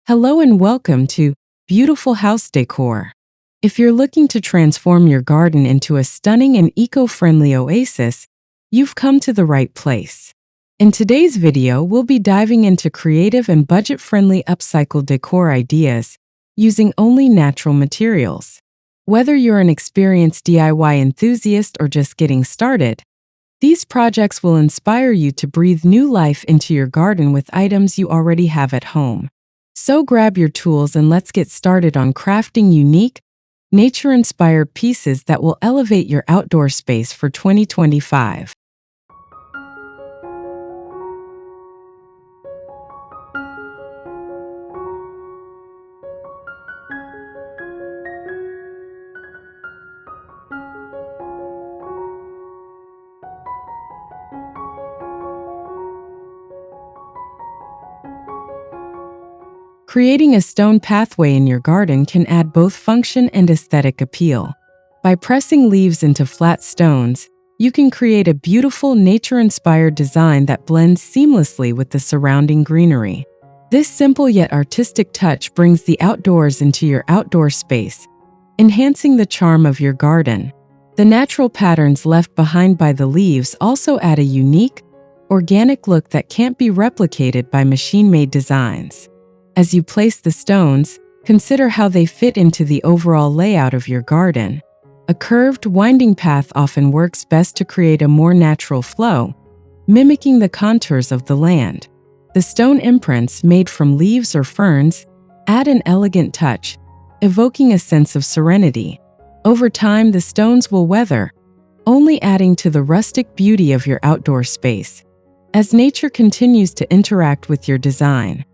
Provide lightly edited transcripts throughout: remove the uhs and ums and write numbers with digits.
Hello and welcome to Beautiful House Decor. If you're looking to transform your garden into a stunning and eco-friendly oasis, you've come to the right place. In today's video, we'll be diving into creative and budget-friendly upcycled decor ideas using only natural materials. Whether you're an experienced DIY enthusiast or just getting started, these projects will inspire you to breathe new life into your garden with items you already have at home. So grab your tools and let's get started on crafting unique, nature-inspired pieces that will elevate your outdoor space for 2025. Creating a stone pathway in your garden can add both function and aesthetic appeal. By pressing leaves into flat stones, you can create a beautiful nature-inspired design that blends seamlessly with the surrounding greenery. This simple yet artistic touch brings the outdoors into your outdoor space, enhancing the charm of your garden. The natural patterns left behind by the leaves also add a unique, organic look that can't be replicated by machine-made designs. As you place the stones, consider how they fit into the overall layout of your garden. A curved, winding path often works best to create a more natural flow, mimicking the contours of the land. The stone imprints made from leaves or ferns add an elegant touch, evoking a sense of serenity. Over time, the stones will weather, only adding to the rustic beauty of your outdoor space, as nature continues to interact with your design.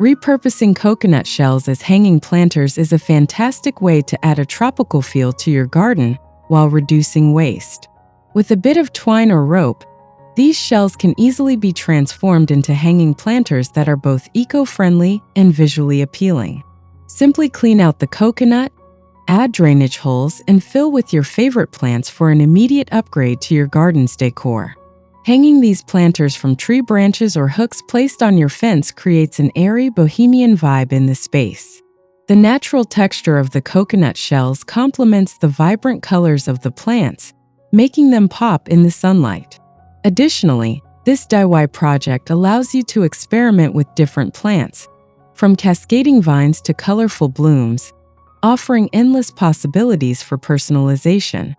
Repurposing coconut shells as hanging planters is a fantastic way to add a tropical feel to your garden while reducing waste. With a bit of twine or rope, these shells can easily be transformed into hanging planters that are both eco-friendly and visually appealing. Simply clean out the coconut, add drainage holes, and fill with your favorite plants for an immediate upgrade to your garden's decor. Hanging these planters from tree branches or hooks placed on your fence creates an airy, bohemian vibe in the space. The natural texture of the coconut shells complements the vibrant colors of the plants, making them pop in the sunlight. Additionally, this DIY project allows you to experiment with different plants, from cascading vines to colorful blooms, offering endless possibilities for personalization.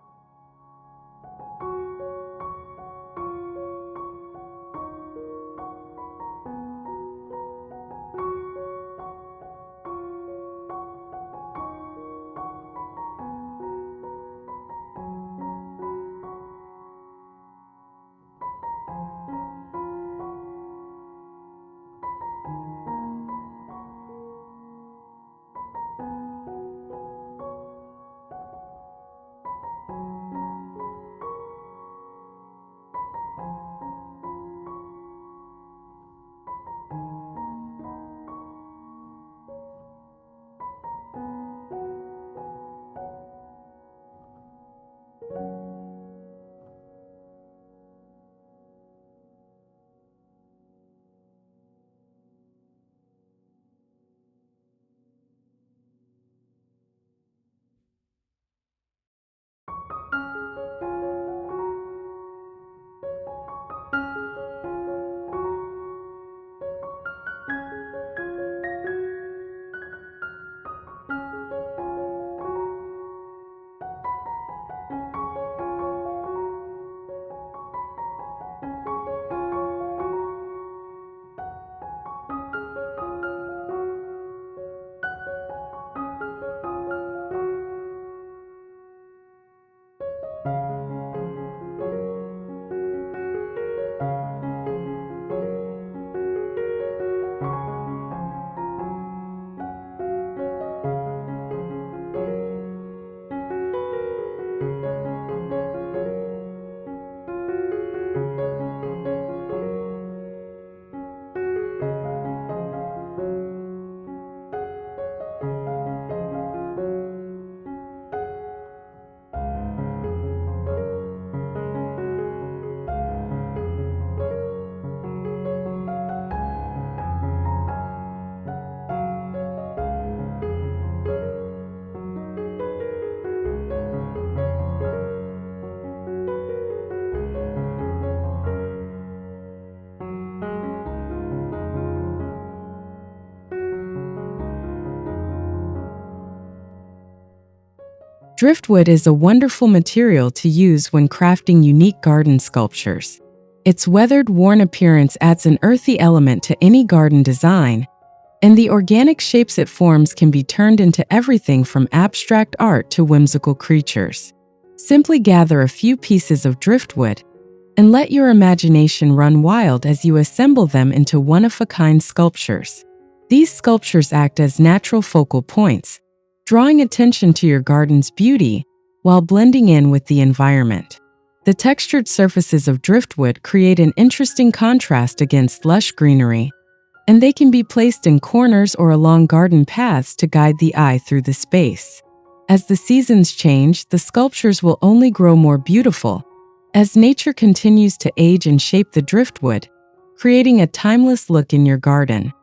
Driftwood is a wonderful material to use when crafting unique garden sculptures. Its weathered, worn appearance adds an earthy element to any garden design, and the organic shapes it forms can be turned into everything from abstract art to whimsical creatures. Simply gather a few pieces of driftwood and let your imagination run wild as you assemble them into one-of-a-kind sculptures. These sculptures act as natural focal points, drawing attention to your garden's beauty while blending in with the environment. The textured surfaces of driftwood create an interesting contrast against lush greenery, and they can be placed in corners or along garden paths to guide the eye through the space. As the seasons change, the sculptures will only grow more beautiful as nature continues to age and shape the driftwood, creating a timeless look in your garden.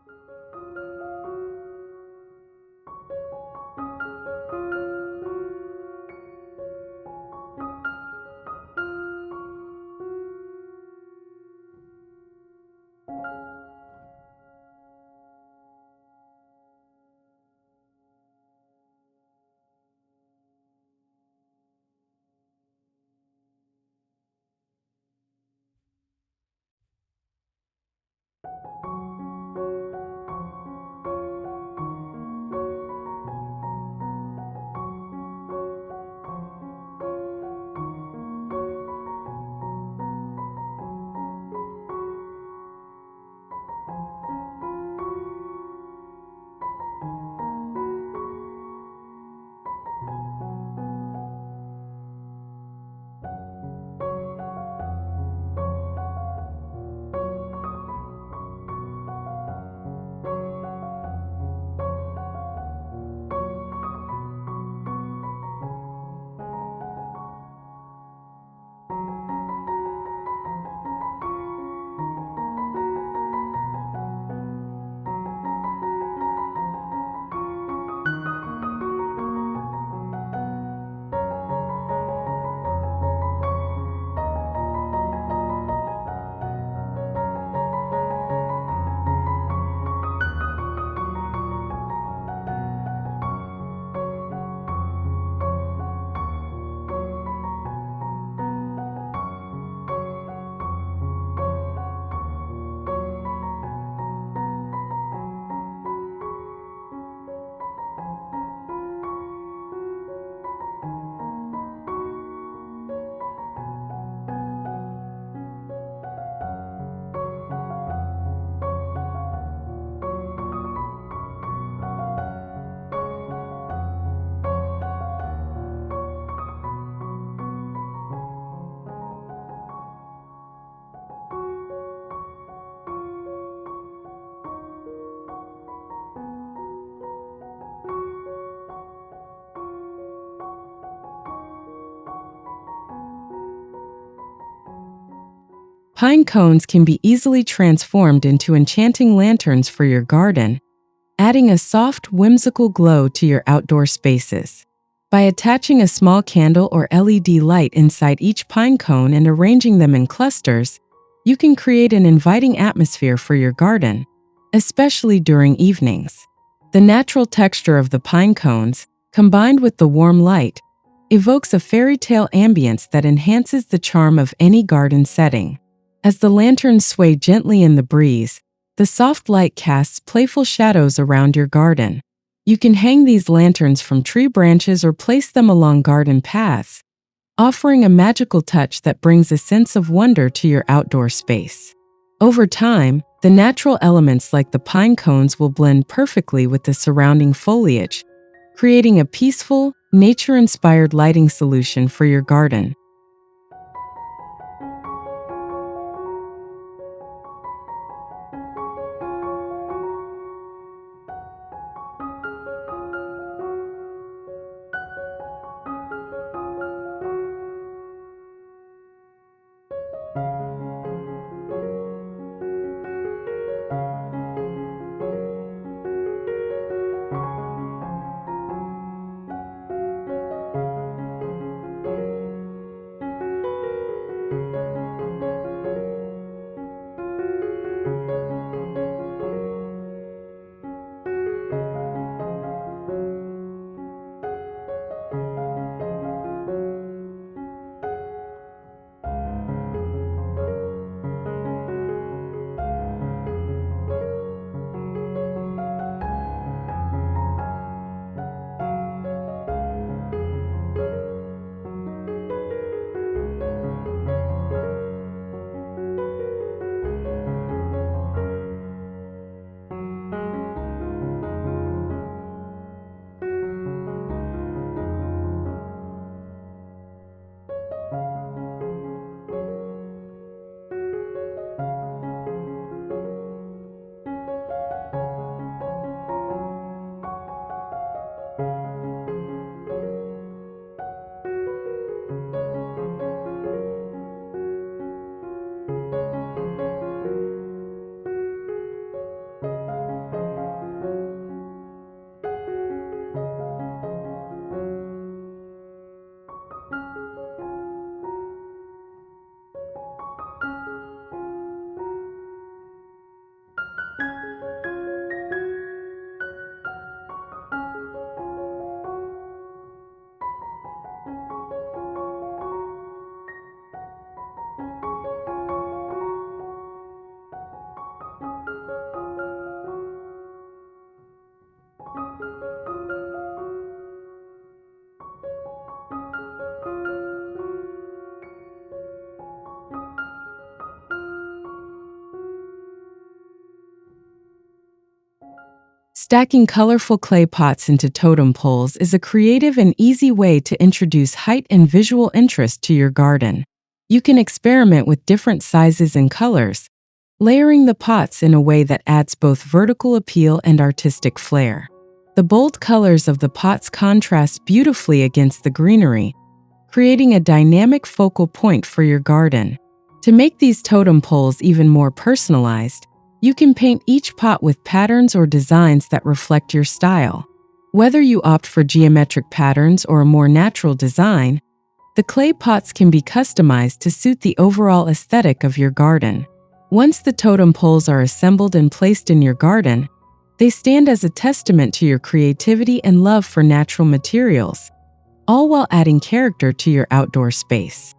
Pine cones can be easily transformed into enchanting lanterns for your garden, adding a soft, whimsical glow to your outdoor spaces. By attaching a small candle or LED light inside each pine cone and arranging them in clusters, you can create an inviting atmosphere for your garden, especially during evenings. The natural texture of the pine cones, combined with the warm light, evokes a fairy tale ambience that enhances the charm of any garden setting. As the lanterns sway gently in the breeze, the soft light casts playful shadows around your garden. You can hang these lanterns from tree branches or place them along garden paths, offering a magical touch that brings a sense of wonder to your outdoor space. Over time, the natural elements like the pine cones will blend perfectly with the surrounding foliage, creating a peaceful, nature-inspired lighting solution for your garden. Stacking colorful clay pots into totem poles is a creative and easy way to introduce height and visual interest to your garden. You can experiment with different sizes and colors, layering the pots in a way that adds both vertical appeal and artistic flair. The bold colors of the pots contrast beautifully against the greenery, creating a dynamic focal point for your garden. To make these totem poles even more personalized, you can paint each pot with patterns or designs that reflect your style. Whether you opt for geometric patterns or a more natural design, the clay pots can be customized to suit the overall aesthetic of your garden. Once the totem poles are assembled and placed in your garden, they stand as a testament to your creativity and love for natural materials, all while adding character to your outdoor space.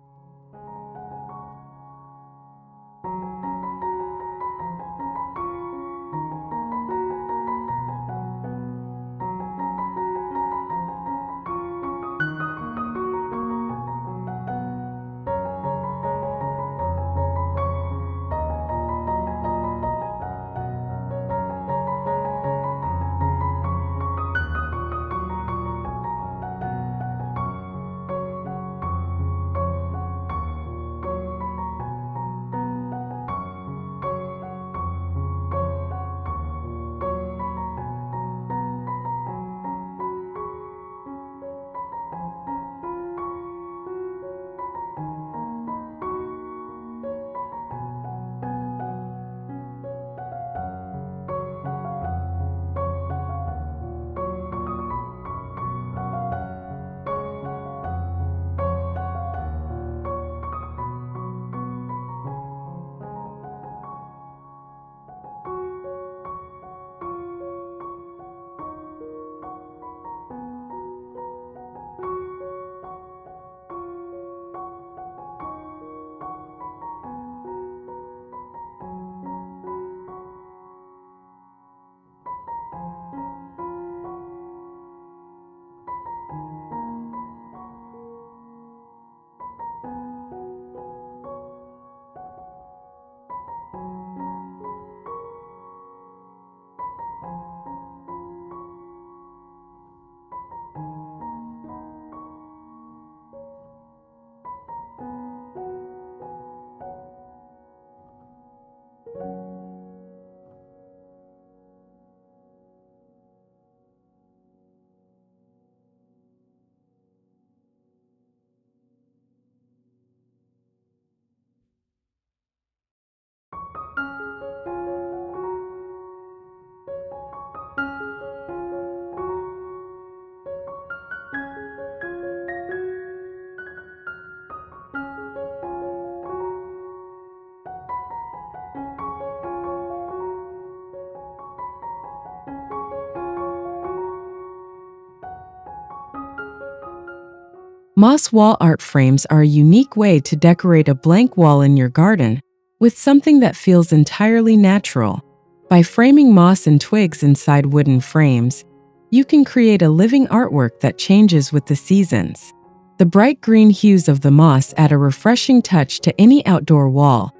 Moss wall art frames are a unique way to decorate a blank wall in your garden with something that feels entirely natural. By framing moss and twigs inside wooden frames, you can create a living artwork that changes with the seasons. The bright green hues of the moss add a refreshing touch to any outdoor wall,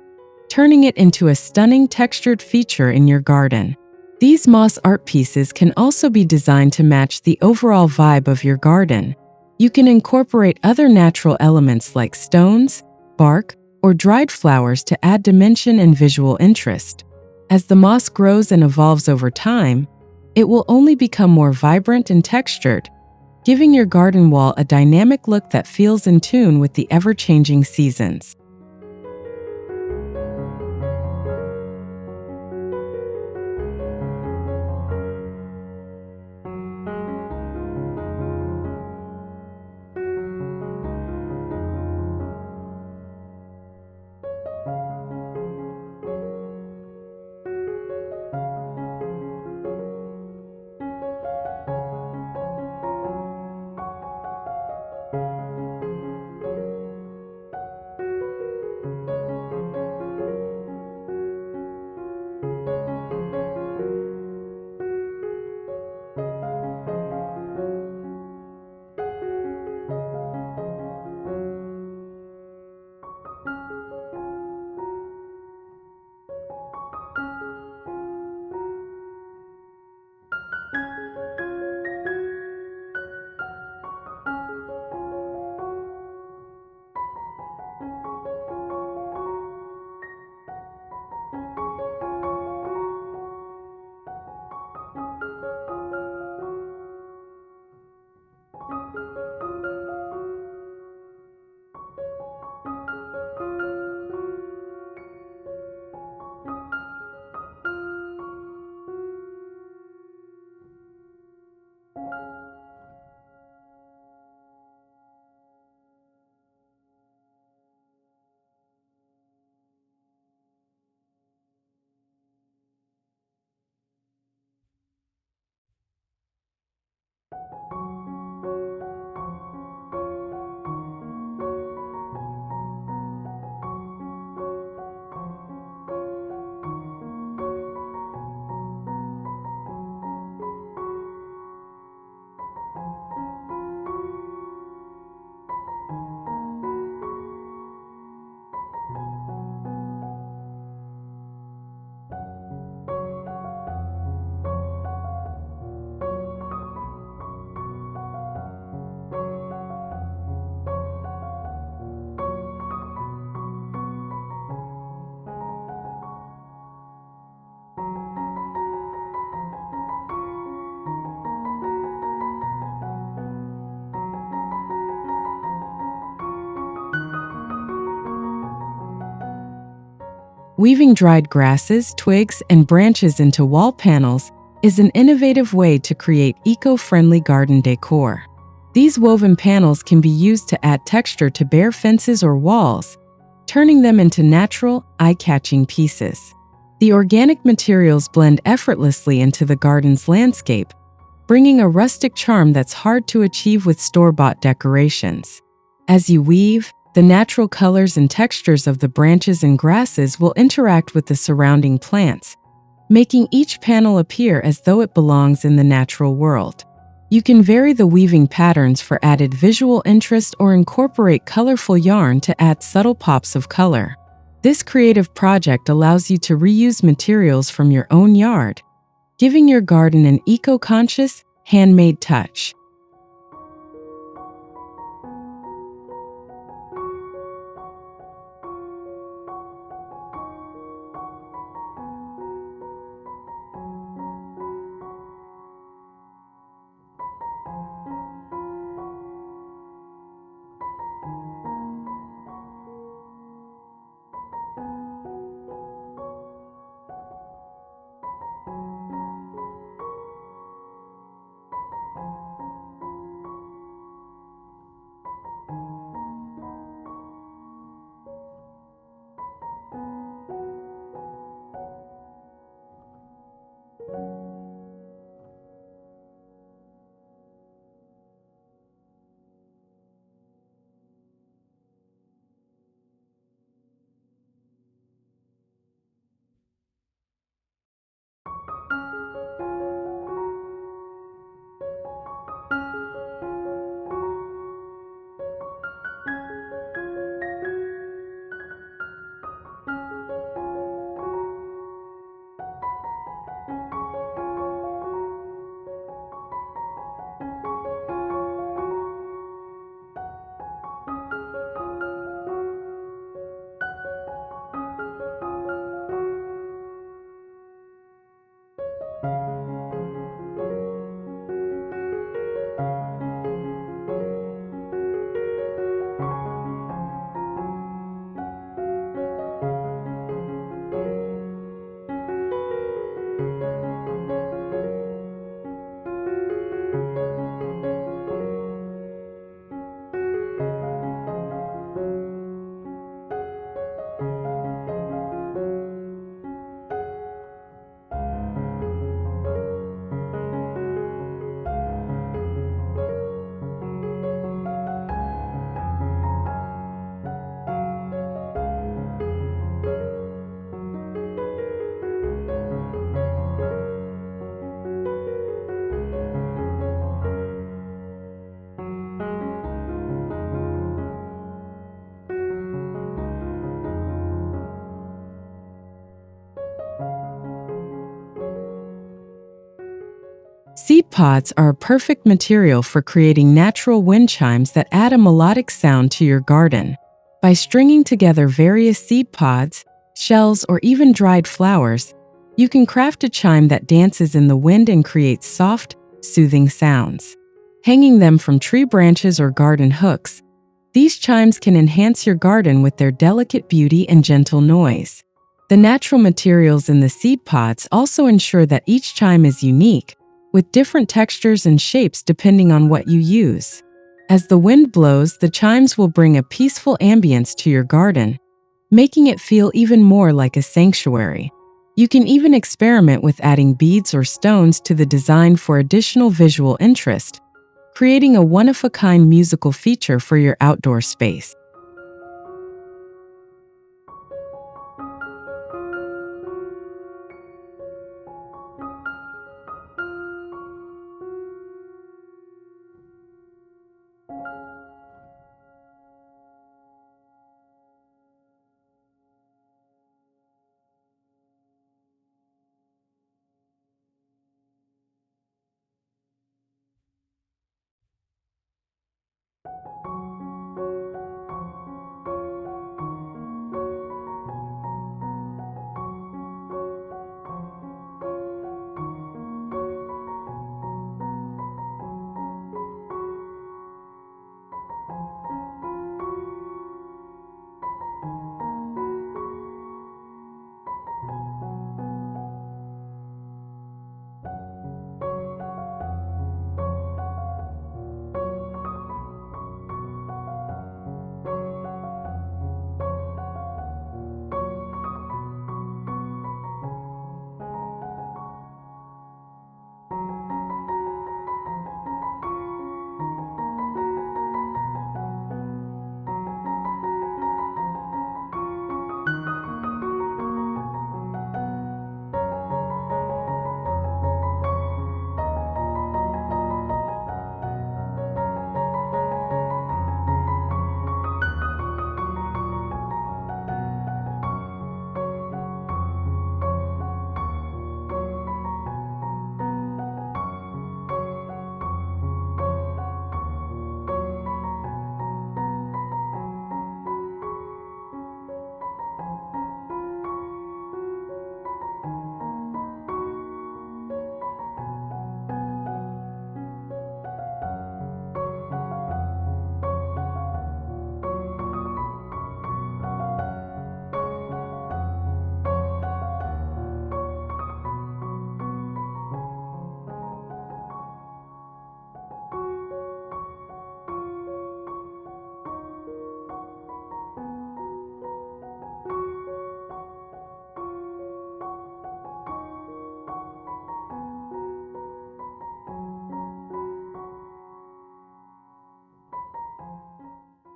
turning it into a stunning textured feature in your garden. These moss art pieces can also be designed to match the overall vibe of your garden. You can incorporate other natural elements like stones, bark, or dried flowers to add dimension and visual interest. As the moss grows and evolves over time, it will only become more vibrant and textured, giving your garden wall a dynamic look that feels in tune with the ever-changing seasons. Weaving dried grasses, twigs, and branches into wall panels is an innovative way to create eco-friendly garden decor. These woven panels can be used to add texture to bare fences or walls, turning them into natural, eye-catching pieces. The organic materials blend effortlessly into the garden's landscape, bringing a rustic charm that's hard to achieve with store-bought decorations. As you weave, the natural colors and textures of the branches and grasses will interact with the surrounding plants, making each panel appear as though it belongs in the natural world. You can vary the weaving patterns for added visual interest or incorporate colorful yarn to add subtle pops of color. This creative project allows you to reuse materials from your own yard, giving your garden an eco-conscious, handmade touch. Seed pods are a perfect material for creating natural wind chimes that add a melodic sound to your garden. By stringing together various seed pods, shells, or even dried flowers, you can craft a chime that dances in the wind and creates soft, soothing sounds. Hanging them from tree branches or garden hooks, these chimes can enhance your garden with their delicate beauty and gentle noise. The natural materials in the seed pods also ensure that each chime is unique, with different textures and shapes depending on what you use. As the wind blows, the chimes will bring a peaceful ambience to your garden, making it feel even more like a sanctuary. You can even experiment with adding beads or stones to the design for additional visual interest, creating a one-of-a-kind musical feature for your outdoor space.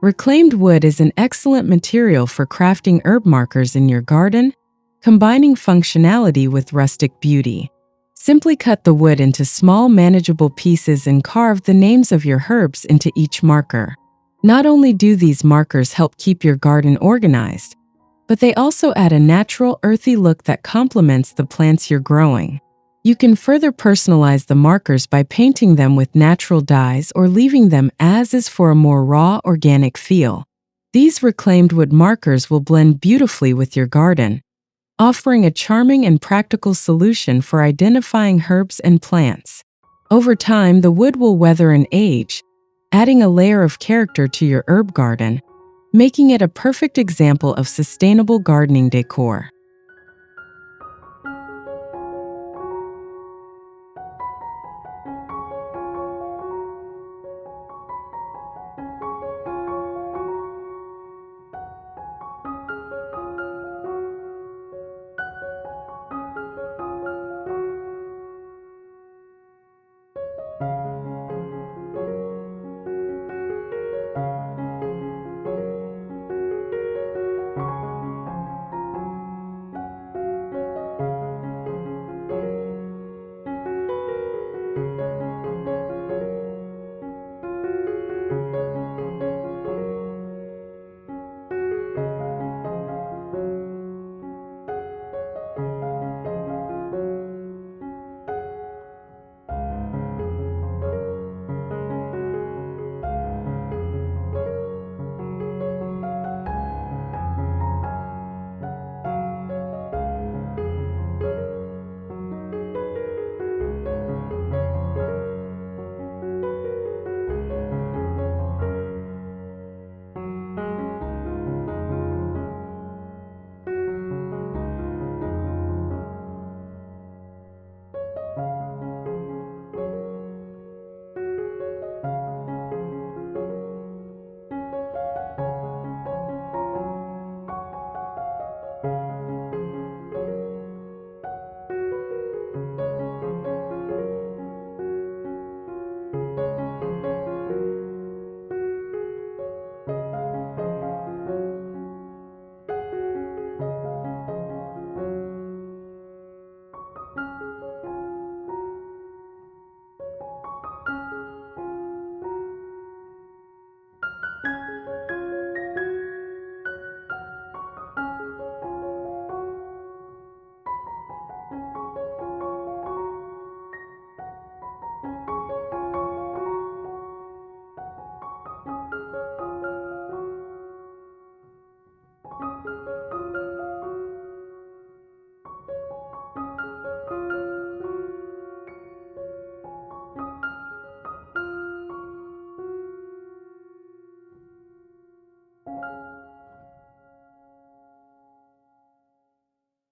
Reclaimed wood is an excellent material for crafting herb markers in your garden, combining functionality with rustic beauty. Simply cut the wood into small, manageable pieces and carve the names of your herbs into each marker. Not only do these markers help keep your garden organized, but they also add a natural, earthy look that complements the plants you're growing. You can further personalize the markers by painting them with natural dyes or leaving them as is for a more raw, organic feel. These reclaimed wood markers will blend beautifully with your garden, offering a charming and practical solution for identifying herbs and plants. Over time, the wood will weather and age, adding a layer of character to your herb garden, making it a perfect example of sustainable gardening decor.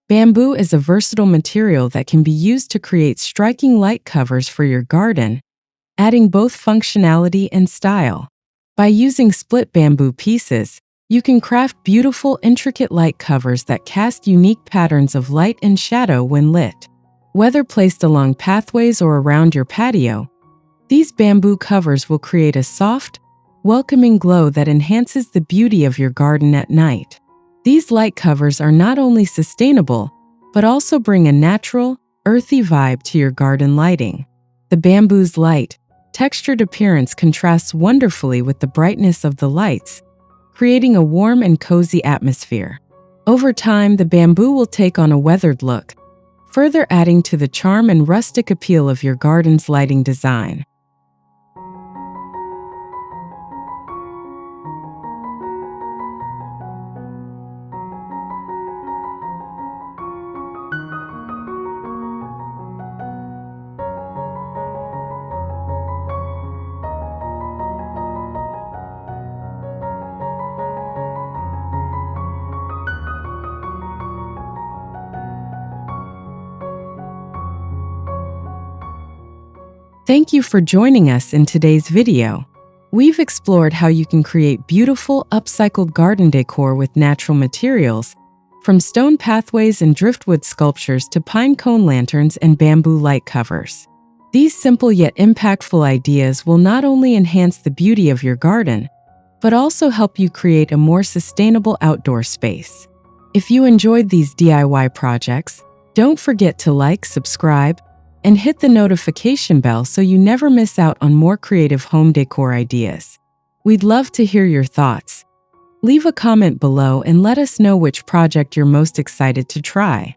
Bamboo is a versatile material that can be used to create striking light covers for your garden, adding both functionality and style. By using split bamboo pieces, you can craft beautiful, intricate light covers that cast unique patterns of light and shadow when lit. Whether placed along pathways or around your patio, these bamboo covers will create a soft, welcoming glow that enhances the beauty of your garden at night. These light covers are not only sustainable, but also bring a natural, earthy vibe to your garden lighting. The bamboo's light, textured appearance contrasts wonderfully with the brightness of the lights, creating a warm and cozy atmosphere. Over time, the bamboo will take on a weathered look, further adding to the charm and rustic appeal of your garden's lighting design. Thank you for joining us in today's video. We've explored how you can create beautiful, upcycled garden decor with natural materials, from stone pathways and driftwood sculptures to pine cone lanterns and bamboo light covers. These simple yet impactful ideas will not only enhance the beauty of your garden, but also help you create a more sustainable outdoor space. If you enjoyed these DIY projects, don't forget to like, subscribe, and hit the notification bell so you never miss out on more creative home decor ideas. We'd love to hear your thoughts. Leave a comment below and let us know which project you're most excited to try.